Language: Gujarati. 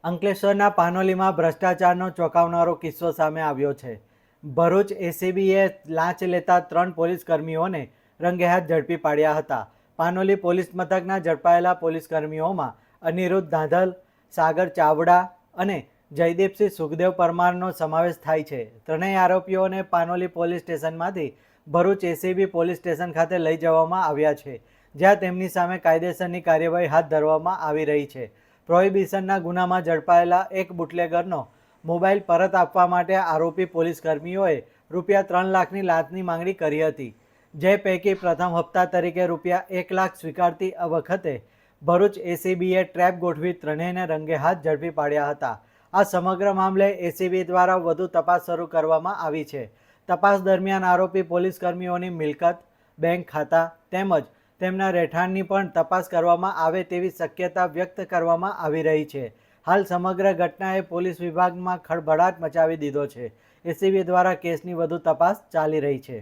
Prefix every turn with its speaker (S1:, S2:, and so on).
S1: અંકલેશ્વરના પાનોલીમાં ભ્રષ્ટાચારનો ચોંકાવનારો કિસ્સો સામે આવ્યો છે. ભરૂચ એસીબીએ લાંચ લેતા 3 પોલીસ કર્મીઓને રંગેહાથ ઝડપી પાડ્યા હતા. પાનોલી પોલીસ મથકના ઝડપાયેલા પોલીસ કર્મીઓમાં અનિરુદ્ધ ધાંધલ, સાગર ચાવડા અને જયદીપસિંહ સુખદેવ પરમારનો સમાવેશ થાય છે. ત્રણેય આરોપીઓને પાનોલી પોલીસ સ્ટેશનમાંથી ભરૂચ એસીબી પોલીસ સ્ટેશન ખાતે લઈ જવામાં આવ્યા છે, જ્યાં તેમની સામે કાયદેસરની કાર્યવાહી હાથ ધરવામાં આવી રહી છે. પ્રોહિબિશનના ગુનામાં ઝડપાયેલા એક બુટલેગરનો મોબાઈલ પરત આપવા માટે આરોપી પોલીસ કર્મીઓએ રૂપિયા 3 લાખની લાંચની માંગણી કરી હતી, જે પૈકી પ્રથમ હપ્તા તરીકે રૂપિયા 1 લાખ સ્વીકારતી વખતે ભરૂચ એસીબીએ ટ્રેપ ગોઠવી ત્રણેયને રંગે હાથ ઝડપી પાડ્યા હતા. આ સમગ્ર મામલે એસીબી દ્વારા વધુ તપાસ શરૂ કરવામાં આવી છે. તપાસ દરમિયાન આરોપી પોલીસ કર્મીઓની મિલકત, બેંક ખાતા તેમજ તેમના રહેઠાણની પણ તપાસ કરવામાં આવે તેવી શક્યતા વ્યક્ત કરવામાં આવી રહી છે. હાલ સમગ્ર ઘટનાએ પોલીસ વિભાગમાં ખળભળાટ મચાવી દીધો છે. એસીબી દ્વારા કેસની વધુ તપાસ ચાલી રહી છે.